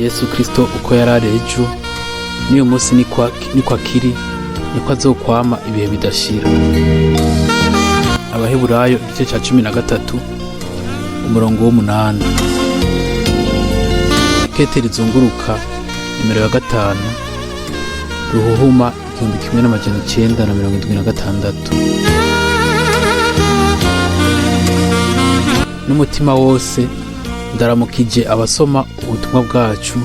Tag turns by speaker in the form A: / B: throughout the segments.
A: Yesu Kristo uko yari ari ejo n'uyu munsi niko akiri, niko azokwama ibihe bidashira. Abaheburayo igice ca 13 umurongo w'8. Ikete rizunguruka nimero ya 5 Ruhuhuma 1976. N'umutima wose ndaramukije abasoma ubutumwa bwacu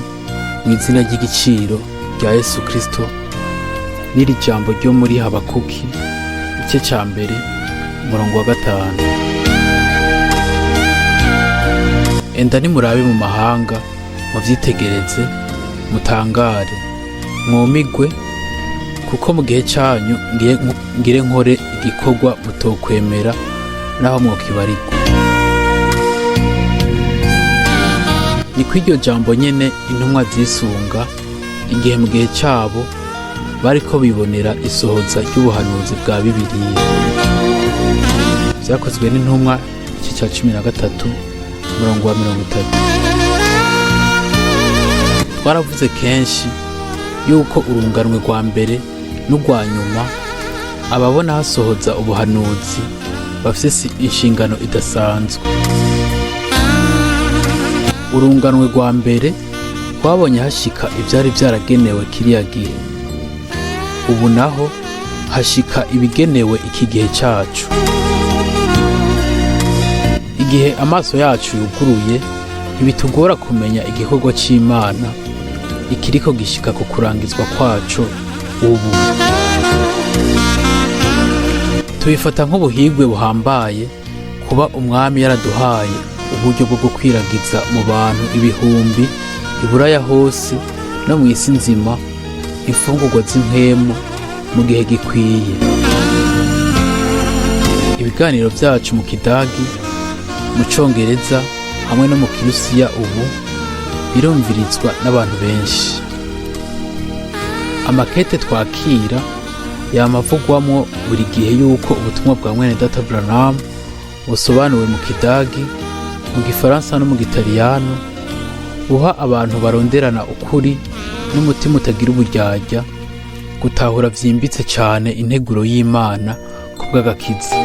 A: mu izina ry'igiciro rya Yesu Kristo n'iri jambo ryo muri Habakuki igice ca 1 umurongo wa 5. Enda nimurabe mu mahanga, muvyitegereze, mutangare, mwumigwe, kuko mu gihe canyu ngire nkore igikorwa mutokwemera naho mwokibarirwa. Ni kw'iryo jambo nyene intumwa zisunga igihe mu gihe cabo bariko bibonera isohoza ry'ubuhanuzi bwa Bibiliya. Vyakozwe n'intumwa igice ca 13 umurongo wa 30. Twaravuze kenshi yuko urunganwe rwa mbere n'urwa nyuma ababona hasohoza ubuhanuzi bafise inshingano idasanzwe. Urunganwe rwa mbere rwabonye hashika ivyari vyaragenewe kiriya gihe, ubu naho hashika ibigenewe iki gihe cacu. Igihe amaso yacu yuguruye, ntibitugora kumenya igikorwa c'Imana ikiriko gishika ku kurangizwa kwaco ubu. Tubifata nk'ubuhigwe buhambaye kuba umwami yaraduhaye uburyo bwo gukwiragiza mu bantu ibihumbi iburaya hose no mw'isi nzima imfungurwa z'impwemu mu gihe gikwiye. Ibiganiro vyacu mu Kidagi, mu Congereza hamwe no mu Kirusiya ubu birumvirizwa n'abantu benshi. Amakete twakira yamavugwamwo buri gihe yuko ubutumwa bwa mwene Data Branham busobanuwe mu Kidagi, mu Gifaransa no mu Gitaliyano, buha abantu baronderana ukuri n'umutima utagira uburyarya gutahura vyimbitse cane integuro y'Imana kubw'agakiza.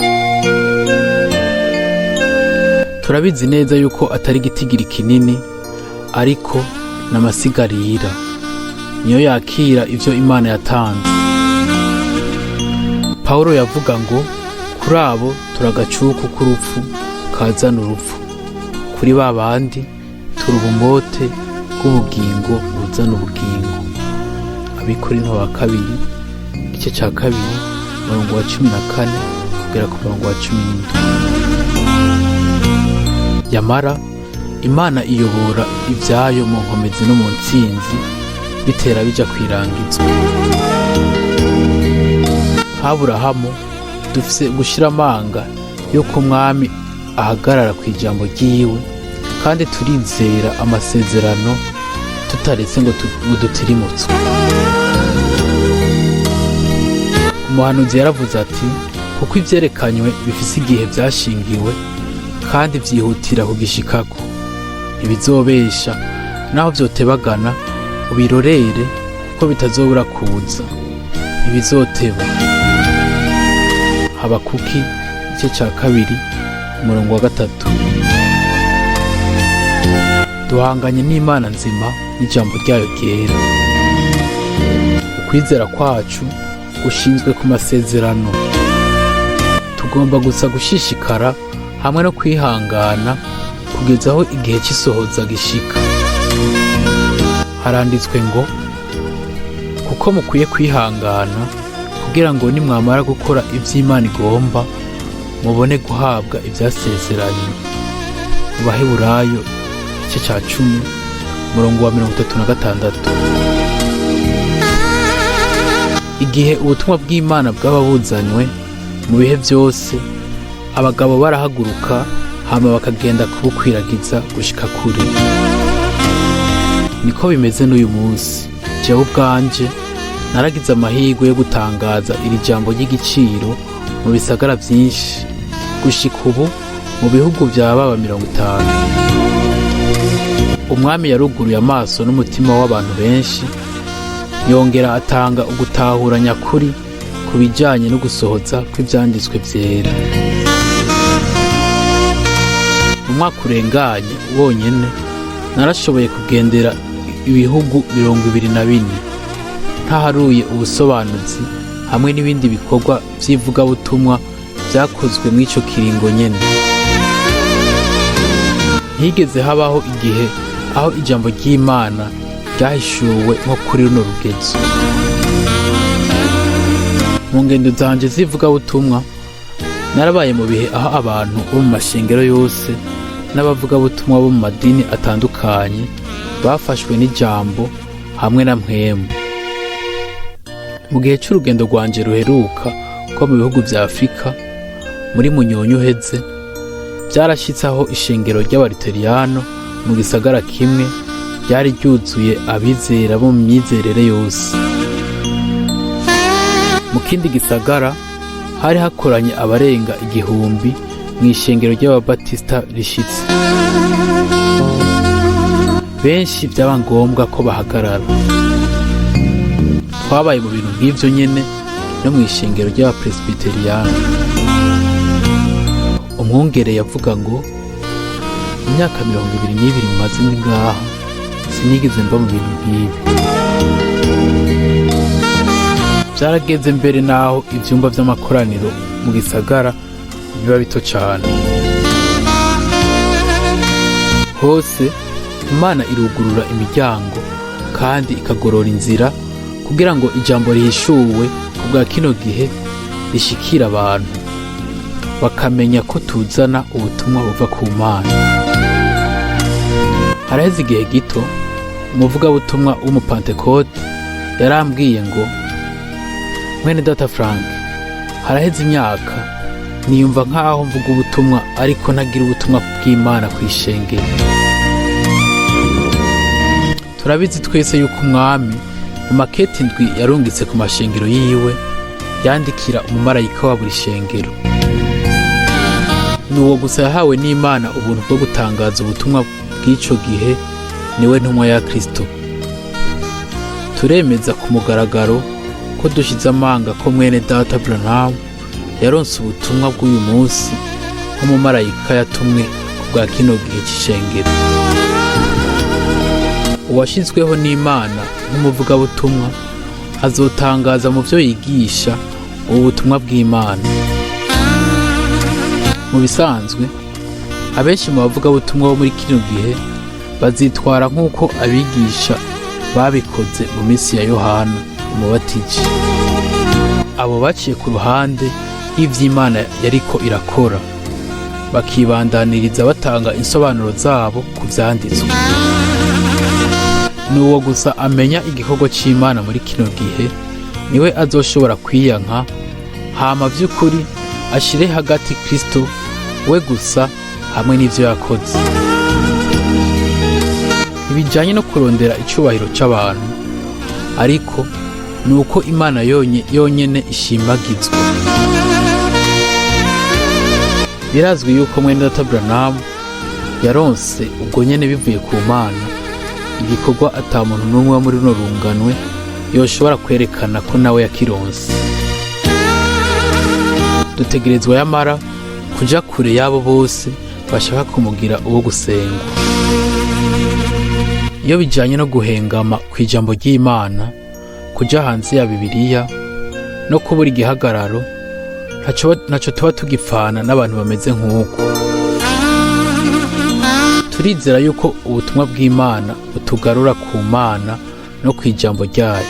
A: Turabizi neza yuko atari igitigiri kinini, ariko n'amasigarira niyo yakira ivyo Imana yatanze. Pawulo yavuga ngo kuri abo turagacuku k'urupfu kazana urupfu, kuri ba bandi turi ubumote bw'ubugingo buzana ubugingo. Abikorinto ba 2 igice ca 2 umurongo wa 14 kugera ku murongo wa 17. Yamara Imana iyobora ivyayo mu nkomezi no mu ntsinzi bitera bija kwirangizwa. Aburahamu dufise gushira amanga yuko umwami ahagarara ku ijambo ryiwe, kandi turizera amasezerano tutaretse ngo dutirimutswe. Umuhanuzi yaravuze ati, kuko ivyerekanywe bifise igihe vyashingiwe kandi vyihutira kugishikako, ntibizobesha naho vyotebagana, ubirorere kuko bitazobura kuza, ntibizoteba. Habakuki igice ca 2 umurongo wa 3. Duhanganye n'Imana nzima n'ijambo ryayo ryera. Ukwizera kwacu gushinzwe ku masezerano. Tugomba gusa gushishikara hamwe no kwihangana kugeza aho igihe cy'isohoza gishika. Haranditswe ngo, kuko mukwiye kwihangana kugira ngo nimwamara gukora ivy'Imana igomba mubone guhabwa ivyasezeranywe. Mu Baheburayo igice ca 10 umurongo wa 36. Igihe ubutumwa bw'Imana bwaba buzanywe mu bihe vyose, abagabo barahaguruka hama bakagenda kubukwiragiza gushika kure. Niko bimeze n'uyu munsi. Jewe ubwanje naragize amahirwe yo gutangaza iri jambo ry'igiciro mu bisagara vyinshi gushika ubu mu bihugu vya baba 50. umwami yaruguruye amaso n'umutima w'abantu benshi, yongera atanga ugutahura nyakuri ku bijanye no gusohoza kw'ivyanditswe vyera. Mu mwaka urenganye wonyene narashoboye kugendera ibihugu 24 ntaharuye ubusobanuzi hamwe n'ibindi bikorwa vy'ivugabutumwa vyakozwe mw'ico kiringo nyene. Higeze habaho igihe aho ijambo ry'Imana ryahishuwe nko kuri runo rugezo. Mu ngendo zanje z'ivugabutumwa narabaye mu bihe aho abantu bo mu mashengero yose n'abavugabutumwa bo mu madini atandukanye bafashwe n'ijambo hamwe na mpwemu. Mu gihe c'urugendo rwanje ruheruka rwo mu bihugu vya Afrika muri Munyonyo uheze, vyarashitse aho ishengero ry'abaluteriyano mu gisagara kimwe ryari ryuzuye abizera bo mu myizerere yose. Mu kindi gisagara hari hakoranye abarenga 1000 mw'ishengero ry'ababatisita rishitse. Benshi vyaba ngombwa ko bahagarara. Twabaye mu bintu nk'ivyo nyene no mw'ishengero ry'abapresbiteriyano. Umwungere yavuga ngo imyaka 22 maze ngaha sinigeze mba mu bintu nk'ibi. Vyarageze mbere naho ivyumba vy'amakoraniro mu gisagara biba bito cane. Hose Imana irugurura imiryango kandi ikagorora inzira kugira ngo ijambo rihishuwe kubwa kino gihe rishikira abantu bakamenya ko tuzana ubutumwa buva ku Mana. Haraheze igihe gito umuvugabutumwa w'umupantekote yarambwiye ngo, mwene data Frank, haraheze imyaka niyumva nk'aho mvuga ubutumwa ariko ntagira ubutumwa bw'Imana kw'ishengero. Turabizi twese yuko umwami mu makete indwi yarungitse ku mashengero yiwe yandikira umumarayika wa buri shengero. Nuwo gusa yahawe n'Imana ubuntu bwo gutangaza ubutumwa bw'ico gihe, niwe ntumwa ya Kristo. Turemeza ku mugaragaro ko dushize amanga ko mwene data Branham yaronse ubutumwa bw'uyu munsi nk'umumarayika yatumwe kubwa kino gihe c'ishengero. Uwashizweho n'Imana nk'umuvugabutumwa azotangaza mu vyo yigisha ubutumwa bw'Imana. Mu bisanzwe abenshi mu bavugabutumwa bo muri kino gihe bazitwara nk'uko abigisha babikoze mu minsi ya Yohana Umubatizi. Abo baciye ku ruhande y'ivy'Imana yariko irakora, bakibandaniriza batanga insobanuro zabo ku vyanditswe. Nuwo gusa amenya igikorwa c'Imana muri kino gihe niwe azoshobora kwiyanka, hama vy'ukuri ashire hagati Kristo we gusa hamwe n'ivyo yakoze. Ibijanye no kurondera icubahiro c'abantu, ariko nuko Imana yonyene ishimagizwa. Birazwi yuko mwene data Branham yaronse ubwo nyene bivuye ku Mana igikorwa ata muntu n'umwe wa muri runo runganwe yoshobora kwerekana ko nawe yakironse. Dutegerezwa yamara kuja kure yabo bose bashaka kumugira uwo gusengwa. Iyo bijanye no guhengama kw'ijambo ry'Imana, kuja hanze ya Bibiliya no kubura igihagararo, ntaco tuba tugipfana n'abantu bameze nk'uko. Turizera yuko ubutumwa bw'Imana butugarura ku Mana no kw'ijambo ryayo.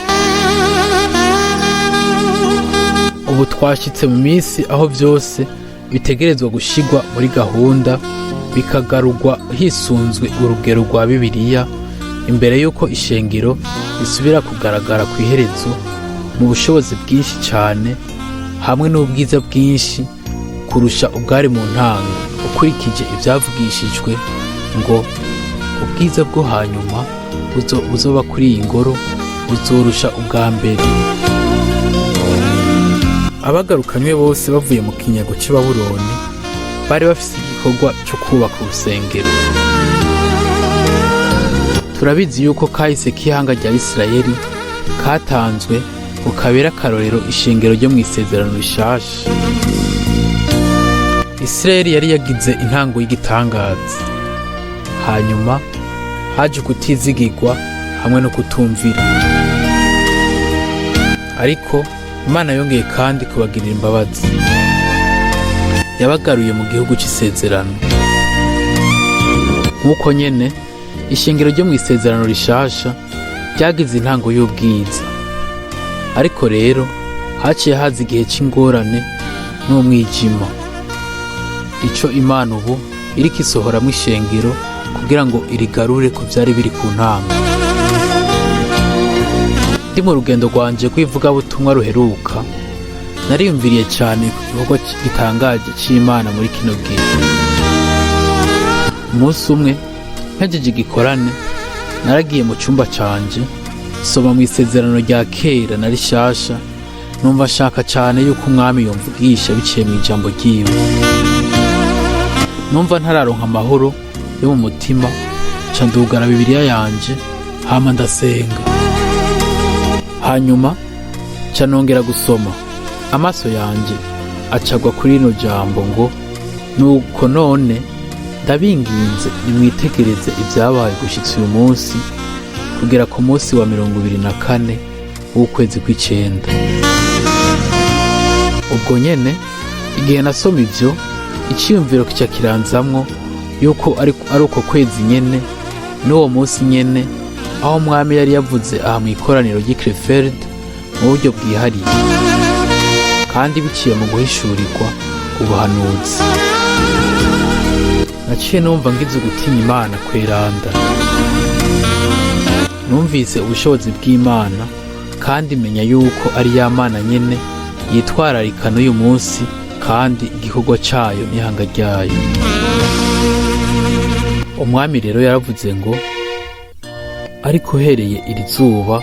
A: Ubu twashitse mu minsi aho vyose bitegerezwa gushigwa muri gahunda, bikagarurwa hisunzwe urugero rwa Bibiliya, imbere yuko ishengero risubira kugaragara kw'iherezo mu bushobozi bwinshi cane hamwe n'ubwiza bwinshi kurusha ubwari mu ntango, ukurikije ivyavugishijwe ngo ubwiza bwo hanyuma buzoba kuri iyi ngoro buzorusha ubwa mbere. Abagarukanywe bose bavuye mu kinyago c'i Babuloni bari bafise igikorwa co kubaka urusengero. turabizi yuko kahise k'ihanga rya Isirayeli katanzwe ngo kabere akarorero ishengero ryo mu isezerano rishasha. Isirayeli yari yagize intango y'igitangaza, hanyuma haje kutizigirwa hamwe no kutumvira, ariko Imana yongeye kandi kubagirira imbabazi, yabagaruye mu gihugu c'isezerano. Nk'uko nyene ishengero ryo mu isezerano rishasha ryagize intango y'ubwiza, ariko rero haciye haza igihe c'ingorane n'umwijima. Ico Imana ubu iriko isohoramwo ishengero kugira ngo irigarure ku vyari biri ku ntango. Ndi mu rugendo rwanje rw'ivugabutumwa ruheruka, nariyumviriye cane ku gikorwa gitangaje c'Imana muri kino gihe. Umunsi umwe mpejeje igikorane, naragiye mu cumba canje soma mu isezerano rya kera na rishasha, numva nshaka cane yuko umwami yomvugisha biciye mu ijambo ryiwe. Numva ntararonka amahoro yo mu mutima, ca ndugara Bibiliya yanje hama ndasenga. Hanyuma ca nongera gusoma, amaso yanje acagwa kuri rino jambo ngo, nuko none ndabinginze nimwitegereze ivyabaye gushitsa uyu munsi kugera ku munsi wa 24 w'ukwezi kw'icenda. Ubwo nyene igihe nasoma ivyo, iciyumviro kica kiranzamwo yuko ari uko kwezi nyene n'uwo munsi nyene aho umwami yari yavuze aha mw'ikoraniro ry'i Krefeld mu buryo bwihariye kandi biciye mu guhishurirwa ubuhanuzi. Naciye numva ngize gutinya Imana kweranda. Numvise ubushobozi bw'Imana kandi menya yuko ari ya Mana nyene yitwararika n'uyu munsi, kandi igikorwa cayo n'ihanga ryayo. Umwami rero yaravuze ngo, ariko uhereye iri zuba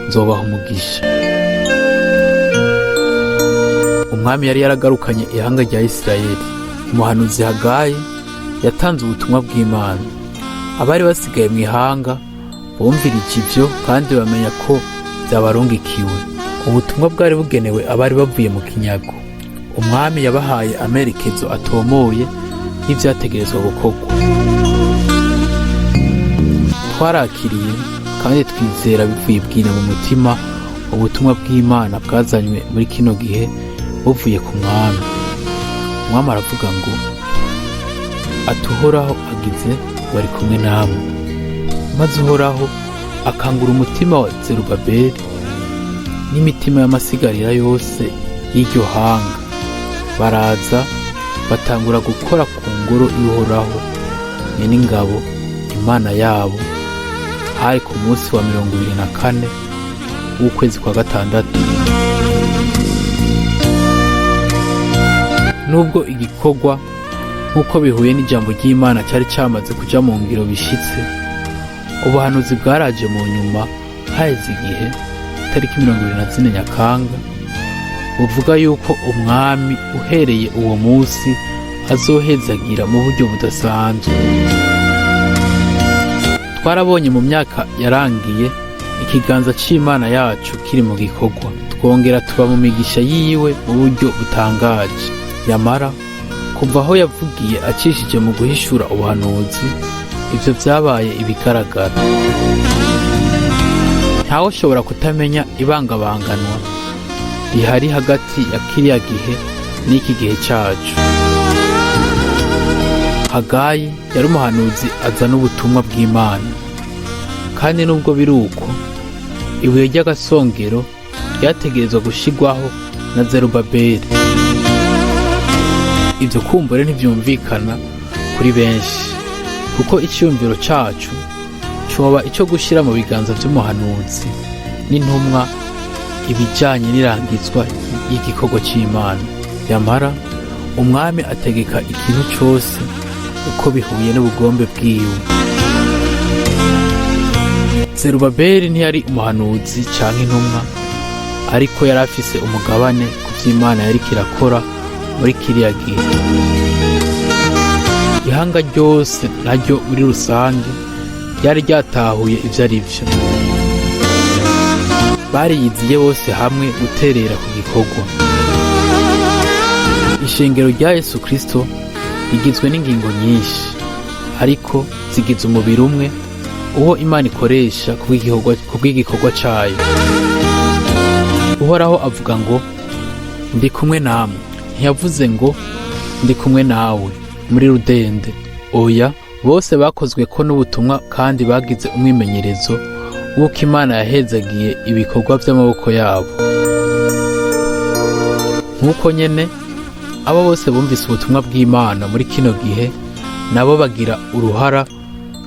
A: nzobaha umugisha. Umwami yari yaragarukanye ihanga rya Isirayeli. Umuhanuzi Hagayi yatanze ubutumwa bw'Imana. Abari basigaye mu ihanga bumvirije ivyo kandi bamenya ko vyabarungikiwe. Ubutumwa bwari bugenewe abari bavuye mu kinyago. Umwami yabahaye amerekezo atomoye y'ivyategerezwa gukorwa. Twarakiriye kandi twizera bivuye bwina mu mutima ubutumwa bw'Imana bwazanywe muri kino gihe buvuye ku mwami. Umwami aravuga ngo, ati Uhoraho agize bari kumwe namwe. Maze Uhoraho akangura umutima wa Zerubabeli n'imitima y'amasigarira yose y'iryo hanga. Baraza batangura gukora ku ngoro y'Uhoraho nyene ingabo, Imana yabo. Hari ku munsi wa 24 w'ukwezi kwa gatandatu. Nubwo igikorwa nk'uko bihuye n'ijambo ry'Imana cyari cyamaze kuja mu ngiro bishitse, ubuhanuzi bwaraje mu nyuma haheze igihe, tariki 24 Nyakanga, buvuga yuko umwami uhereye uwo munsi azohezagira mu buryo budasanzwe. Twarabonye mu myaka yarangiye ikiganza c'Imana yacu kiri mu gikorwa, twongera tuba mu migisha yiwe mu buryo butangaje. Yamara kuva aho yavugiye acishije mu guhishura ubuhanuzi, ivyo vyabaye ibigaragara. Ntawe ushobora kutamenya ibangabanganwa rihari hagati ya kiriya gihe n'iki gihe cacu. Hagayi yari umuhanuzi azana ubutumwa bw'Imana, kandi nubwo biri uko, ibuye ry'agasongero ryategerezwa gushigwaho na Zerubabeli. Ivyo kumbure ntivyumvikana kuri benshi, kuko iciyumviro cacu coba ico gushira mu biganza vy'umuhanuzi n'intumwa ibijanye n'irangizwa y'igikorwa c'Imana. Yamara umwami ategeka ikintu cose uko bihuye n'ubugombe bwiwe. Zerubabeli ntiyari umuhanuzi canke intumwa, ariko yari afise umugabane ku vy'Imana yariko irakora muri kiriya gihe. Ihanga ryose naryo muri rusange ryari ryatahuye ivyo ari vyo. Bariyiziye bose hamwe guterera ku gikorwa. Ishengero rya Yesu Kristo rigizwe n'ingingo nyinshi, ariko zigize umubiri umwe, uwo Imana ikoresha kubw'igikorwa cayo. Uhoraho avuga ngo ndi kumwe namwe, ntiyavuze ngo ndi kumwe nawe muri rudende. Oya, bose bakozweko n'ubutumwa kandi bagize umwimenyerezo w'uko Imana yahezagiye ibikorwa vy'amaboko yabo. Nk'uko nyene abo bose bumvise ubutumwa bw'Imana muri kino gihe nabo bagira uruhara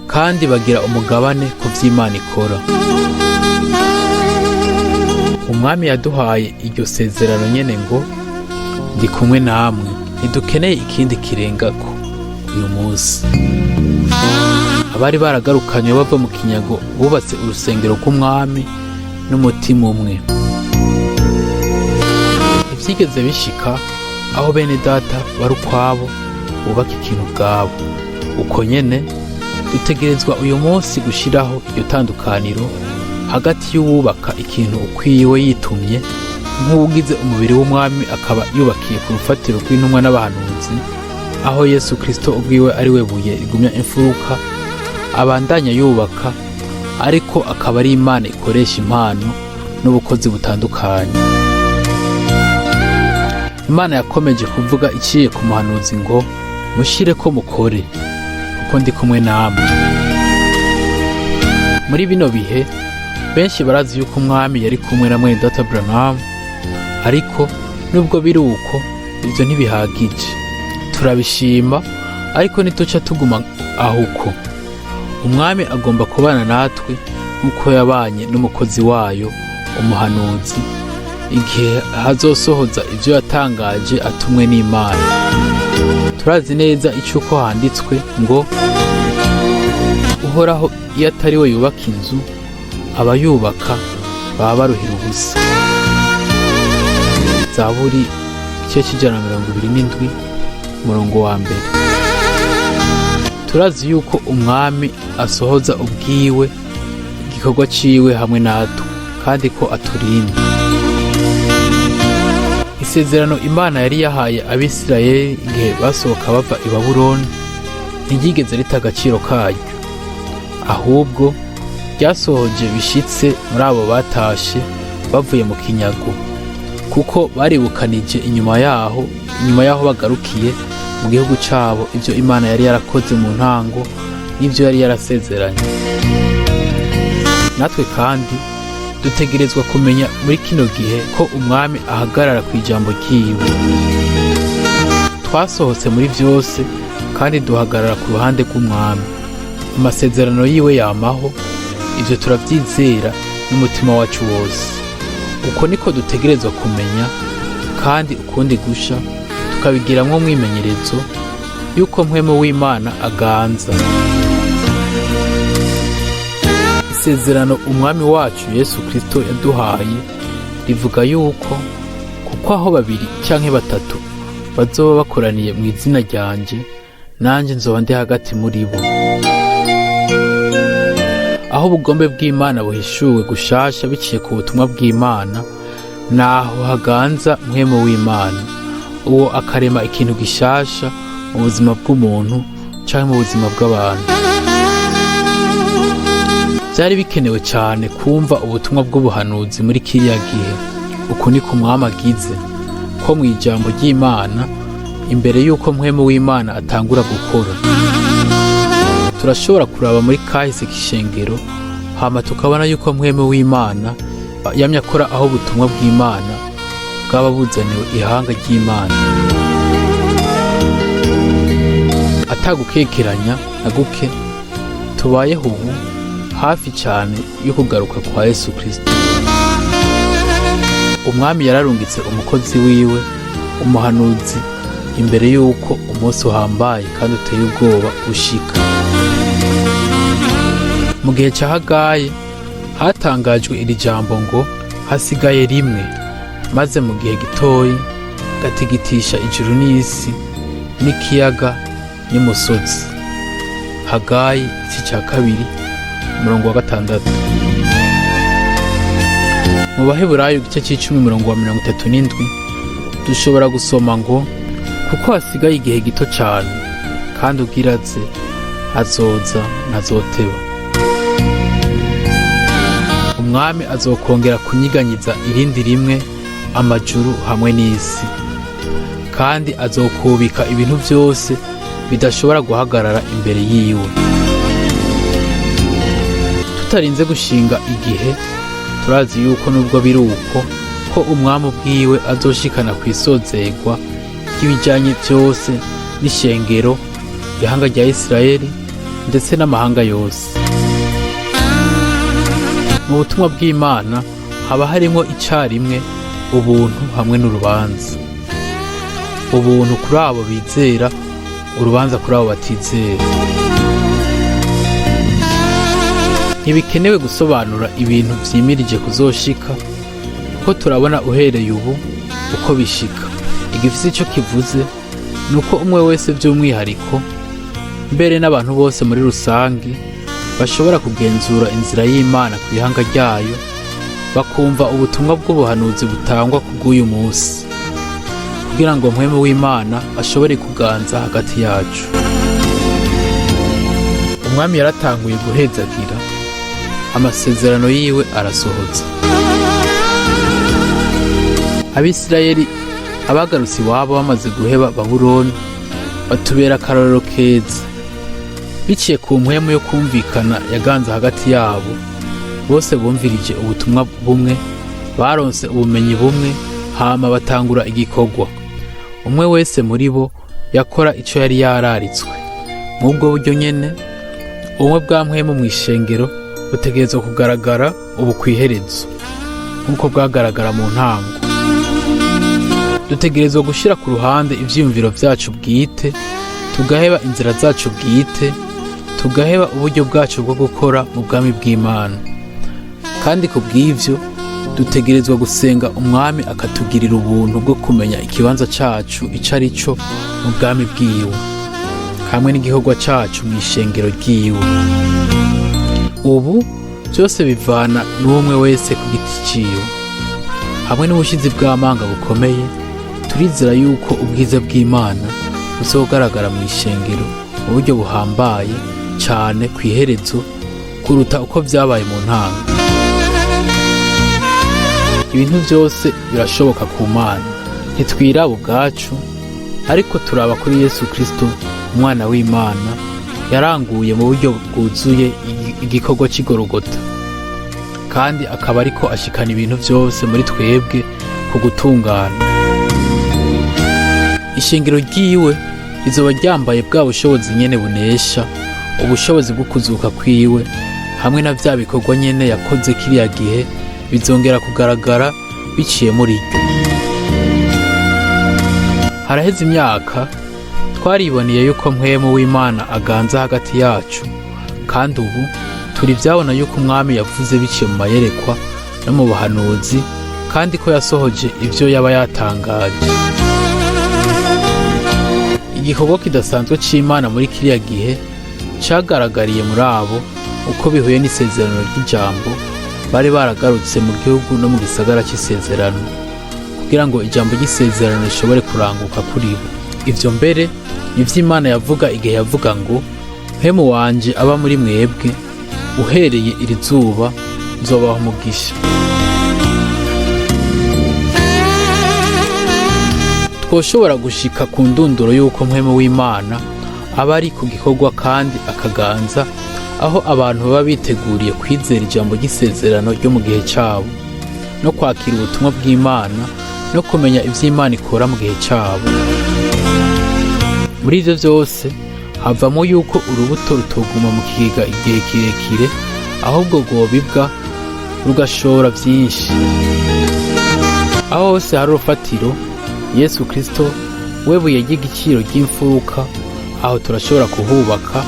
A: kandi bagira umugabane ku vy'Imana ikora. Umwami yaduhaye iryo sezerano nyene ngo ndi kumwe namwe, ntidukeneye ikindi kirengako uyu munsi. Abari baragarukanywe bava mu kinyago bubatse urusengero rw'umwami n'umutima umwe. Ivyigeze bishika aho bene data bari ukwabo bubaka ikintu ubwabo. Uko nyene dutegerezwa uyu munsi gushiraho iryo tandukaniro hagati y'uwubaka ikintu ukwiwe yitumye, nk'uwugize umubiri w'umwami akaba yubakiye ku rufatiro rw'intumwa n'abahanuzi, aho Yesu Kristo ubwiwe ari we buye rigumya imfuruka, abandanya yubaka, ariko akaba ari Imana ikoresha impano n'ubukozi butandukanye. Imana yakomeje kuvuga iciye ku muhanuzi ngo mushireko mukore, kuko ndi kumwe namwe. Muri bino bihe benshi barazi yuko umwami yari kumwe na mwene data Branham, ariko nubwo biri uko ivyo ntibihagije. Turabishima, ariko ntituca tuguma ahuko. Umwami agomba kubana natwe nk'uko yabanye n'umukozi wayo umuhanuzi igihe hazosohoza ivyo yatangaje atumwe n'Imana. Turazi neza icuko handitswe ngo Uhoraho iyo atari we yubaka inzu, abayubaka baba baruhira ubusa. Zaburi igice c'127 umurongo wa mbere. Turazi yuko umwami asohoza ubwiwe igikorwa ciwe hamwe natwe, kandi ko aturinda. Isezerano Imana yari yahaye Abisirayeli igihe basohoka bava i Babuloni ntiryigeze rita agaciro karyo, ahubwo ryasohoje bishitse muri abo batashe bavuye mu kinyago, kuko baribukanije inyuma yaho bagarukiye mu gihugu cabo ivyo Imana yari yarakoze mu ntango n'ivyo yari yarasezeranye. Natwe kandi dutegerezwa kumenya muri kino gihe ko umwami ahagarara ku ijambo ryiwe. Twasohotse muri vyose kandi duhagarara ku ruhande rw'umwami. Amasezerano yiwe yamaho, ivyo turavyizera n'umutima wacu wose. Uko niko dutegerezwa kumenya, kandi ukundi gusha tukabigiramwo umwimenyerezo yuko mpwemu w'Imana aganza. Isezerano umwami wacu Yesu Kristo yaduhaye rivuga yuko kuko aho babiri canke batatu bazoba bakoraniye mu izina ryanje, nanje nzoba ndi hagati muri bo. Aho ubugombe bw'Imana buhishuwe gushasha biciye ku butumwa bw'Imana, naho haganza mpwemu w'Imana, uwo akarema ikintu gishasha mu buzima bw'umuntu canke mu buzima bw'abantu. Vyari bikenewe cane kumva ubutumwa bw'ubuhanuzi muri kiriya gihe. Uku niko umwami agize, ko mw'ijambo ry'Imana imbere yuko mpwemu w'Imana atangura gukora. Turashobora kuraba muri kahise k'ishengero, hama tukabona yuko mpwemu w'Imana yamye akora aho ubutumwa bw'Imana bwaba buzaniwe ihanga ry'Imana. Atagukekeranya na guke, tubayeho ubu hafi cyane yo kugaruka kwa Yesu Kristo. Umwami yararungitse umukozi wiwe umuhanuzi imbere yuko umunsi uhambaye kandi uteye ubwoba ushika. Mu gihe ca Hagayi hatangajwe iri jambo ngo hasigaye rimwe, maze mu gihe gitoyi gatigitisha ijuru n'isi n'ikiyaga n'umusozi. Hagayi igice ca 2 umurongo wa 6. Mu Baheburayo igice c'10 umurongo wa 37 dushobora gusoma ngo kuko hasigaye igihe gito cyane kandi ubwiraze azoza ntazoteba. Umwami azokongera kunyiganyiza irindi rimwe amajuru hamwe n'isi, kandi azokubika ibintu byose bidashobora guhagarara imbere yiwe. Tutarinze gushinga igihe, turazi yuko nubwo biri uko ko umwami ubwiwe azoshikana kw'isozerwa ry'ibijanye byose n'ishengero, ihanga rya Isirayeli ndetse n'amahanga yose. Mu butumwa bw'Imana haba harimo icarimwe ubuntu hamwe n'urubanza. Ubuntu kuri abo bizera, urubanza kuri abo batizera. Ntibikenewe gusobanura ibintu vyimirije kuzoshika, kuko turabona uhereye ubu uko bishika. Igifise ico kivuze nuko umwe wese by'umwihariko, mbere n'abantu bose muri rusangi, bashobora kugenzura inzira y'Imana ku ihanga ryayo, bakumva ubutumwa bw'ubuhanuzi butangwa kubw'uyu munsi, kugira ngo mpwemu w'Imana ashobore kuganza hagati yacu. Umwami yaratanguye guhezagira, amasezerano yiwe arasohoza. Abisirayeli abagarutse iwabo bamaze guheba Babuloni batubera akarorero keza. Biciye ku mpwemu yo kumvikana yaganza hagati yabo, bose bumvirije ubutumwa bumwe, baronse ubumenyi bumwe, hama batangura igikorwa. Umwe wese muri bo yakora ico yari yararitswe. Mubwo buryo nyene, ubumwe bwa mpwemu mw'ishengero butegerezwa kugaragara ubu kw'iherezo, nk'uko bwagaragara mu ntango. Dutegerezwa gushira ku ruhande ivyiyumviro vyacu bwite, tugaheba inzira zacu bwite, tugaheba uburyo bwacu bwo gukora mu bwami bw'Imana. Kandi ku bw'ivyo dutegerezwa gusenga umwami akatugirira ubuntu bwo kumenya ikibanza cacu ico ari cyo mu bwami bwiwe, hamwe n'igikorwa cacu mw'ishengero ryiwe. Ubu byose bivana n'umwe wese ku giti ciwe. Hamwe n'ubushizi bw'amanga bukomeye, turizera yuko ubwiza bw'Imana buzogaragara mw'ishengero mu buryo buhambaye cyane kw'iherezo kuruta uko vyabaye mu ntango. Ibintu byose birashoboka ku Mana. Ntitwiraba ubwacu, ariko turaba kuri Yesu Kristo, umwana w'Imana, yaranguye mu buryo bwuzuye igikorwa c'igorogota, kandi akaba ariko ashikana ibintu byose muri twebwe ku gutungana. Ishengero ryiwe rizoba ryambaye bwa bushobozi nyene bunesha, ubushobozi bwo kuzuka kwiwe, hamwe na vya bikorwa nyene yakoze kiriya gihe bizongera kugaragara biciye muri ryo. Haraheze imyaka twariboneye yuko mpwemu w'Imana aganza hagati yacu, kandi ubu turi vyabona yuko umwami yavuze biciye mu mayerekwa no mu buhanuzi, kandi ko yasohoje ivyo yaba yatangaje. Igikorwa kidasanzwe c'Imana muri kiriya gihe cagaragariye muri abo uko bihuye n'isezerano ry'ijambo bari baragarutse mu gihugu no mu gisagara c'isezerano, kugira ngo ijambo ry'isezerano rishobore kuranguka kuri bo. Ivyo mbere nivyo Imana yavuga igihe yavuga ngo, mpwemu wanje aba muri mwebwe, uhereye iri zuba nzobaha umugisha. Twoshobora gushika ku ndunduro y'uko mpwemu w'Imana aba ari ku gikorwa kandi akaganza, aho abantu baba biteguriye kwizera ijambo ry'isezerano ryo mu gihe cyabo, no kwakira ubutumwa bw'Imana, no kumenya ivy'Imana ikora mu gihe cyabo. Muri ivyo vyose havamo yuko urubuto rutoguma mu kigega igihe kirekire, ahubwo rwobibwa rugashora vyinshi. Aho hose hari urufatiro, Yesu Kristo we buye ry'igiciro ry'imfuruka, aho turashobora kuhubaka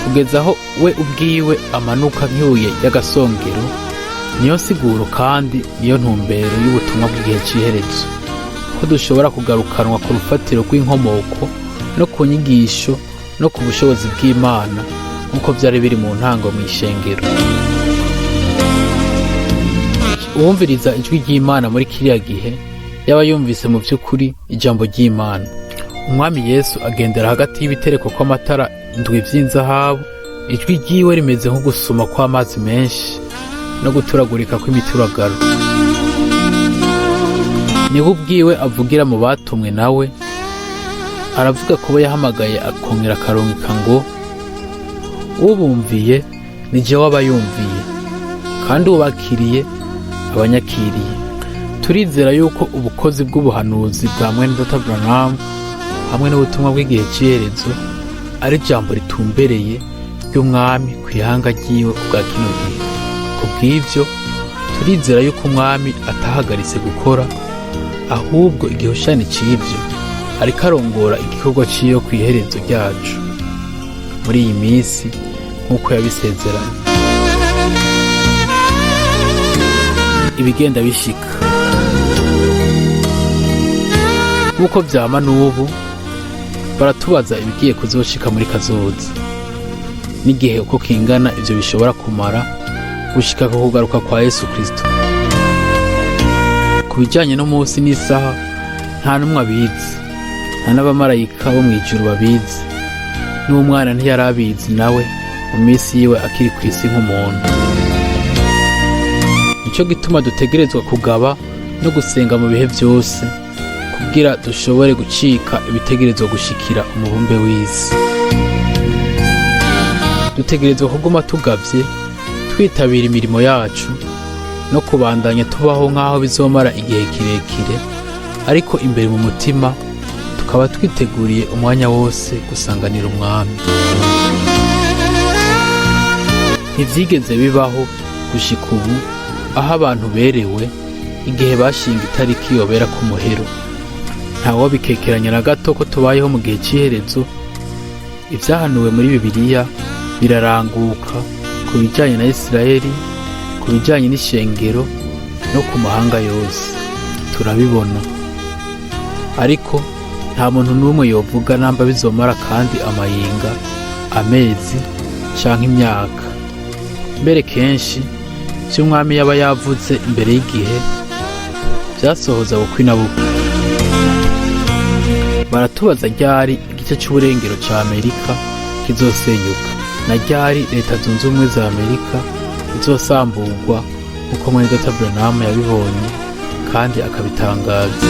A: kugeza aho we ubwiwe amanuka nk'ibuye ry'agasongero. Niyo siguro kandi niyo ntumbero y'ubutumwa bw'igihe c'iherezo, ko dushobora kugarukanwa ku rufatiro rw'inkomoko no ku nyigisho no ku bushobozi bw'Imana nk'uko vyari biri mu ntango mw'ishengero. uwumviriza ijwi ry'Imana muri kiriya gihe yaba yumvise mu by'ukuri ijambo ry'Imana. Umwami Yesu agendera hagati y'ibitereko kw'amatara indwi vy'inzahabu, ijwi ryiwe rimeze nko gusuma kw'amazi menshi no guturagurika kw'imituragaro. Niwe ubwiwe avugira mu batumwe, nawe aravuga kuba yahamagaye akongera akarungika ngo ubumviye ni jewe aba yumviye, kandi ubakiriye abanyakiriye. Turizera yuko ubukozi bw'ubuhanuzi bwa mwene Data Branham hamwe n'ubutumwa bw'igihe cy'iherezo ari ijambo ritumbereye ry'umwami ku ihanga ryiwe bwa kino gihe. Kubw'ivyo turizera yuko umwami atahagaritse gukora, ahubwo igihushani c'ivyo ariko arongora igikorwa ciwe ku iherezo ryacu muri iyi minsi nk'uko yabisezeranye. Ibigenda bishika nk'uko vyama n'ubu, baratubaza ibigiye kuzoshika muri kazoza n'igihe uko kingana ivyo bishobora kumara gushika ku kugaruka kwa Yesu Kristo. Ku bijanye n'umunsi n'isaha nta n'umwe abizi, nta n'abamarayika bo mw'ijuru babizi, n'umwana ntiyari abizi nawe mu minsi yiwe akiri kw'isi nk'umuntu. Nico gituma dutegerezwa kugaba no gusenga mu bihe vyose kugira dushobore gucika ibitegerezwa gushikira umubumbe w'isi. Dutegerezwa kuguma tugavye, twitabira imirimo yacu no kubandanya tubaho nk'aho bizomara igihe kirekire, ariko imbere mu mutima tukaba twiteguriye umwanya wose gusanganira umwami. Ntivyigeze bibaho gushika ubu aho abantu berewe igihe bashinga itariki yobera ku muhero. Ntawo bikekeranya na gato ko tubayeho mu gihe cy'iherezo. Ivyahanuwe muri Bibiliya biraranguka ku bijanye na Isirayeli, ku bijanye n'ishengero no ku mahanga yose. Turabibona, ariko nta muntu n'umwe yovuga namba bizomara kandi amayinga, amezi canke imyaka. Mbere kenshi vy'umwami yaba yavuze imbere y'igihe vyasohoza bukwi na bukwi. Baratubaza ryari igice c'uburengero ca Amerika kizosenyuka, na ryari leta zunze ubumwe za Amerika izosamburwa nk'uko mwene Data Branham yabibonye kandi akabitangaza.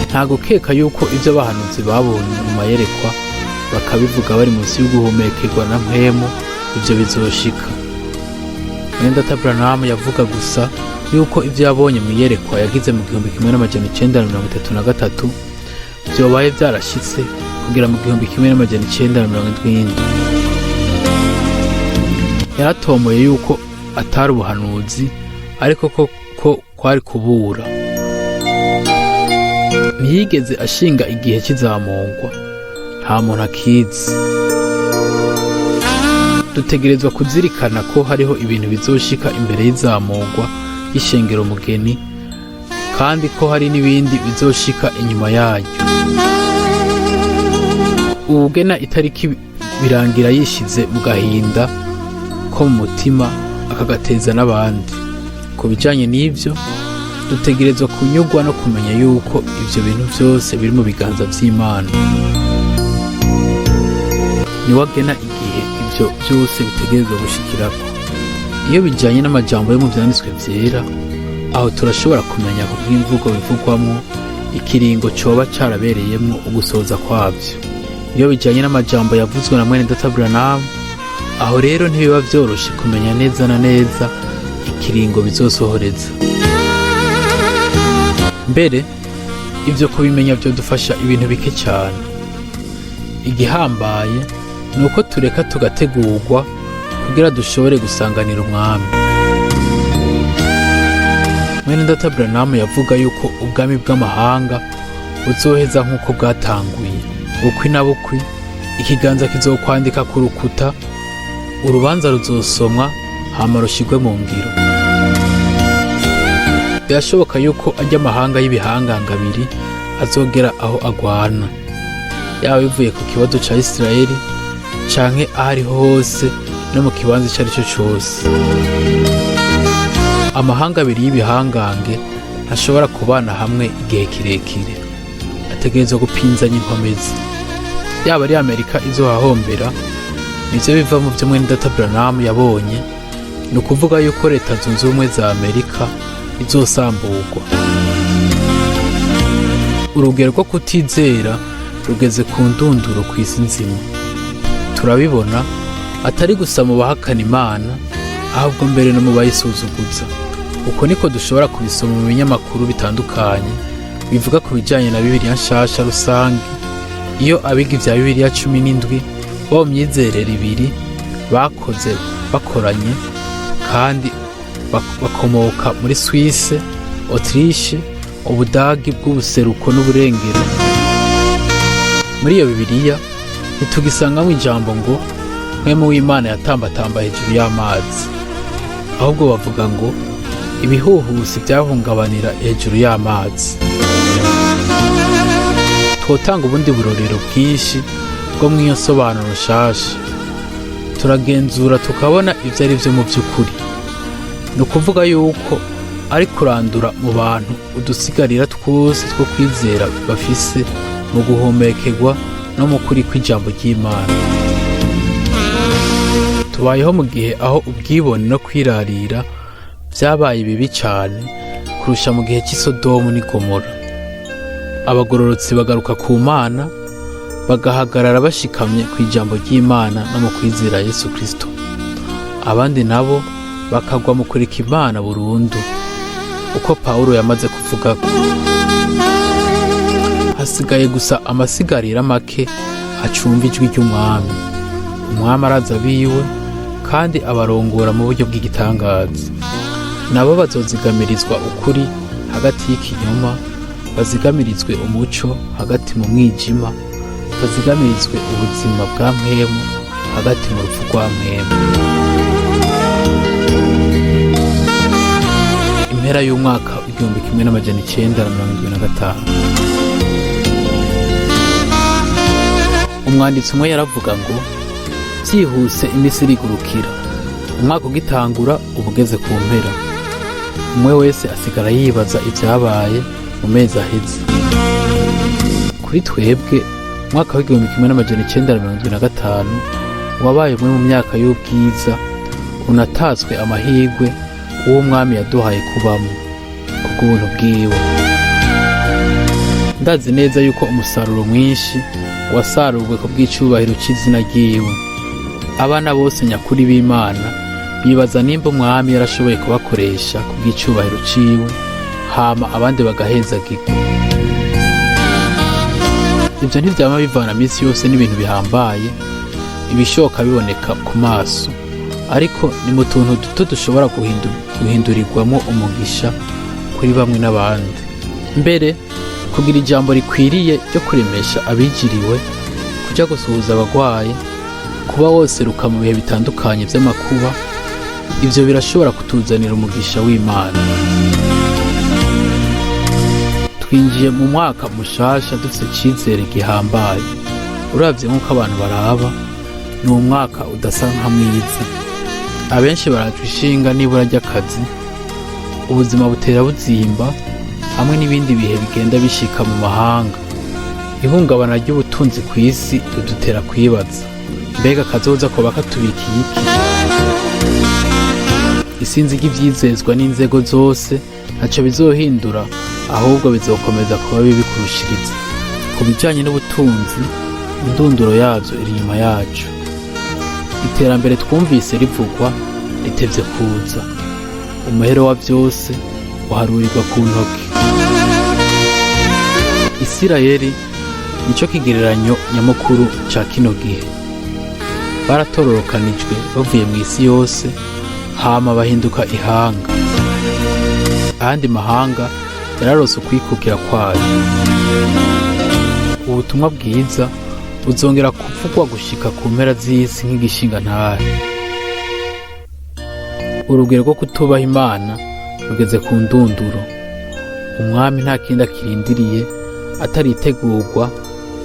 A: Nta gukeka yuko ivyo abahanuzi babonye mu mayerekwa bakabivuga bari munsi y'uguhumekerwa na mpwemu ivyo bizoshika. Mwene Data Branham yavuga gusa yuko ivyo yabonye mu iyerekwa yagize mu 1933 vyobaye vyarashitse kugera mu 1977. Yaratomoye yuko atari ubuhanuzi, ariko ko kwari kubura. Ntiyigeze ashinga igihe kizamungwa, nta muntu akizi. Dutegerezwa kuzirikana ko hariho ibintu bizoshika imbere y'izamungwa y'ishengero mugeni, kandi ko hari n'ibindi bizoshika inyuma yaryo. Uwugena itariki birangira yishize mu gahinda ko mu mutima akagateza n'abandi. Ku bijanye n'ivyo dutegerezwa kunyurwa no kumenya yuko ivyo bintu vyose biri mu biganza vy'Imana. Niwe agena igihe ivyo vyose bitegerezwa gushikirako. Iyo bijanye n'amajambo yo mu vyanditswe vyera, aho turashobora kumenya kubw'imvugo bivugwamwo ikiringo coba carabereyemwo ugusohoza kwavyo. Iyo bijanye n'amajambo yavuzwe na mwene Data Branham, aho rero ntibiba vyoroshe kumenya neza na neza ikiringo bizosohoreza. Mbere ivyo kubimenya vyodufasha ibintu bike cyane. Igihambaye nuko tureka tugategurwa kugira dushobore gusanganira umwami. Mwene Data Branham yavuga yuko ubwami bw'amahanga buzoheza nk'uko bwatanguye. Bukwi na bukwi ikiganza kizokwandika ku rukuta, urubanza ruzosomwa hama rushigwe mu ngiro. Birashoboka yuko ajya amahanga y'ibihanganga abiri azogera aho agwana, yaba bivuye ku kibazo ca Isirayeli canke ahariho hose no mu kibanza ico ari cyo cose. amahanga abiri y'ibihangange ntashobora kubana hamwe igihe kirekire, ategerezwa gupinzanya inkomezi. Yaba ari Amerika izohahombera, nivyo biva mu vyo Mwenedata Branham yabonye, ni ukuvuga yuko leta zunze ubumwe za Amerika izosamburwa. Urugero rwo kutizera rugeze ku ndunduro kw'isi nzima. Turabibona atari gusa mu bahakana Imana, ahubwo mbere no mu bayisuzuguza. Uko niko dushobora kubisoma mu binyamakuru bitandukanye bivuga ku bijanye na Bibiliya nshasha rusange. Iyo abiga ivya Bibiliya 17 bo mu myizerere ibiri bakoze bakoranye kandi bakomoka muri Suisse, Autriche, Ubudagi bw'ubuseruko n'uburengero. Muri iyo Bibiliya ntitugisangamwo ijambo ngo mpwemu w'Imana yatambatamba hejuru y'amazi, ahubwo bavuga ngo ibihuhusi byahungabanira hejuru y'amazi. Twotanga ubundi burorero bwinshi bwo mw'iyo sobanuro nshasha. Turagenzura tukabona ivyo ari vyo mu vy'ukuri. Ni ukuvuga yuko ari kurandura mu bantu udusigarira twose two kwizera bafise mu guhomekerwa no mu kuri kw'ijambo ry'Imana. Tubayeho mu gihe aho ubwibone no kwirarira vyabaye bibi cane kurusha mu gihe cy'isodomu n'i Gomora. Abagororotsi bagaruka ku Mana, bagahagarara bashikamye kw'ijambo ry'Imana no mu kwizera Yesu Kristo. Abandi nabo bakagwa mu kureka Imana burundu, uko Pawulo yamaze kuvuga. Hasigaye gusa amasigarira make acumva ijwi ry'umwami. Umwami araza biwe kandi abarongora mu buryo bw'igitangaza. Nabo bazozigamirizwa ukuri hagati y'ikinyoma, bazigamirizwe umuco hagati mu mwijima, bazigamirizwe ubuzima bwa mpwemu hagati mu rupfu rwa mpwemu. Impera y'umwaka 1975, umwanditsi umwe yaravuga ngo byihuse imisi irigurukira, umwaka ugitangura ubugeze ku mpera. Umwe wese asigara yibaza ivyabaye mu mezi aheze. Kuri twebwe umwaka wa 1975 wabaye umwe mu myaka y'ubwiza unatatswe amahirwe uwo mwami yaduhaye kubamo kubw'ubuntu bwiwe. Ndazi neza yuko umusaruro mwinshi wasarurwe ku bw'icubahiro c'izina ryiwe. Abana bose nyakuri b'Imana bibaza nimba umwami yarashoboye kubakoresha ku bw'icubahiro ciwe, hama abandi bagahezagirwa. Ivyo ntivyama bivana misi yose n'ibintu bihambaye, ibishoka biboneka ku maso, ariko ni mu tuntu duto dushobora guhindurirwamo umugisha kuri bamwe n'abandi. Mbere kugira ijambo rikwiriye ryo kuremesha abigiriwe, kuja gusuhuza abagwaye, kuba woseruka mu bihe bitandukanye vy'amakuba, ivyo birashobora kutuzanira umugisha w'Imana. Twinjiye mu mwaka mushasha dufite icizere gihambaye. Uravye nk'uko abantu baraba, ni umwaka udasa nka mwiza. Abenshi barajwe ishinga n'ibura ry'akazi, ubuzima butera buzimba, hamwe n'ibindi bihe bigenda bishika mu mahanga. Ihungabana ry'ubutunzi kw'isi ridutera kwibaza, mbega kazoza koba katubikiye iki? Isinzi ry'ivyizezwa n'inzego zose ntaco bizohindura, ahubwo bizokomeza kuba bibi kurushiriza. Ku bijanye n'ubutunzi, indunduro yavyo iri inyuma yacu. Iterambere twumvise rivugwa ritevye kuza. Umuhero wa vyose uharurirwa ku ntoki. Isirayeli nico kigereranyo nyamukuru ca kino gihe. Baratororokanijwe bavuye mw'isi yose, hama bahinduka ihanga. Ahandi mahanga yararose ukwikukira kwayo. Ubutumwa bwiza buzongera kuvugwa gushika ku mpera z'isi nk'igishinga ntahe. Urugero rwo kutubaha Imana rugeze ku ndunduro. Umwami nta kindi akirindiriye atari itegurwa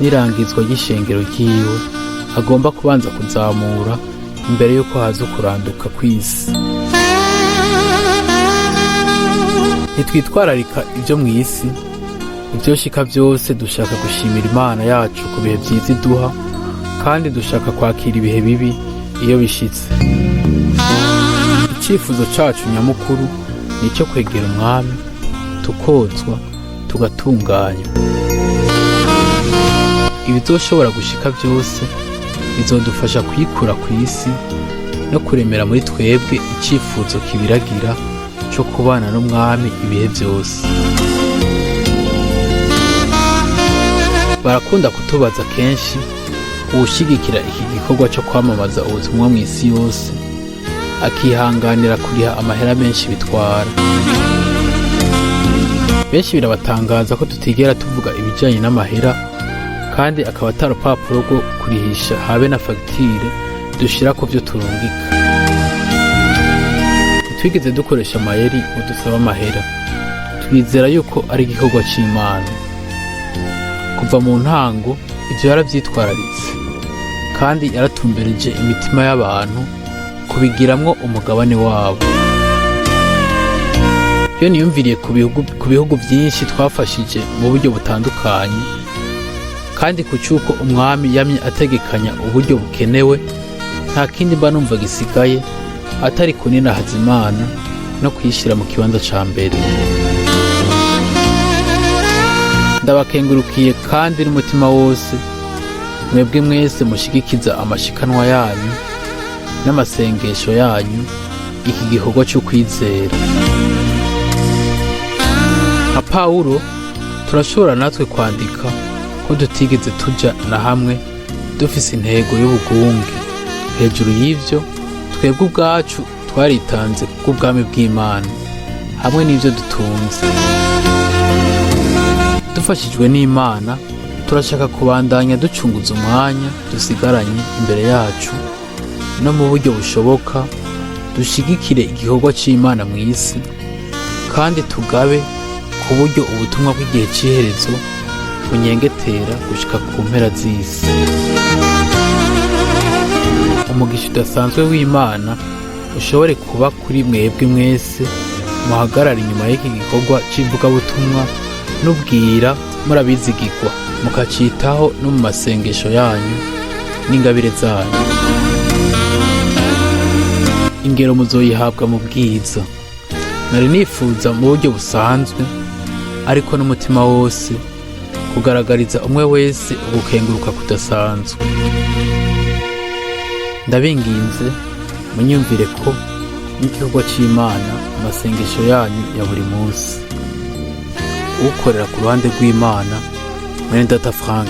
A: n'irangizwa ry'ishengero ryiwe, agomba kubanza kuzamura imbere yuko haza kuranduka kw'isi. ntitwitwararika ibyo mu isi, ibyoshika byose dushaka gushimira Imana yacu ku bihe byiza iduha, kandi dushaka kwakira ibihe bibi iyo bishitse. Icyifuzo cacu nyamukuru ni icyo kwegera umwami, tukozwa, tugatunganywa. Ibizoshobora gushika byose bizodufasha kwikura ku isi no kuremera muri twebwe icyifuzo kibiragira cyo kubana n'umwami ibihe byose. Barakunda kutubaza kenshi uwushigikira iki gikorwa cyo kwamamaza ubutumwa mu isi yose akihanganira kuriha amahera menshi bitwara. Benshi birabatangaza ko tutigera tuvuga ibijyanye n'amahera, kandi akaba atari urupapuro rwo kurihisha habe na fagitire dushira ku byo turungika. Ntitwigeze dukoresha amayeri ngo dusabe amahera, twizera yuko ari igikorwa cy'Imana. Kuva mu ntango ibyo yarabyitwararitse, kandi yaratumbereje imitima y'abantu kubigiramwo umugabane wabo. Iyo niyumviriye ku bihugu byinshi twafashije mu buryo butandukanye, kandi ku cy'uko umwami yamye ategekanya uburyo bukenewe, nta kindi mba numva gisigaye atari kuninahaza Imana no kuyishyira mu kibanza ca mbere. Ndabakengurukiye kandi n'umutima wose mwebwe mwese mushigikiza amashikanwa yanyu n'amasengesho yanyu iki gikorwa cyo kwizera. Nka Pawulo turashobora natwe kwandika ko tutigeze tuja na hamwe dufise intego y'ubugunge. Hejuru y'ivyo, twebwe ubwacu twaritanze kubw'ubwami bw'Imana hamwe n'ivyo dutunze. Dufashijwe n'Imana, turashaka kubandanya ducunguza umwanya dusigaranye imbere yacu, no mu buryo bushoboka dushigikire igikorwa c'Imana mu isi, kandi tugabe ku buryo ubutumwa bw'igihe c'iherezo bunyengetera gushika ku mpera z'isi. Umugisha udasanzwe w'Imana ushobore kuba kuri mwebwe mwese muhagarara inyuma y'iki gikorwa c'ivugabutumwa, n'ubwira murabizigirwa mukacitaho no mu masengesho yanyu n'ingabire zanyu. Ingero muzoyihabwa mu bwiza. Nari nifuza mu buryo busanzwe ariko n'umutima wose kugaragariza umwe wese ugukenguruka kudasanzwe. Ndabinginze munyumvire ko n'igikorwa c'Imana mu masengesho yanyu ya buri munsi. Ukorera ku ruhande rw'Imana, Mwene Data Frank.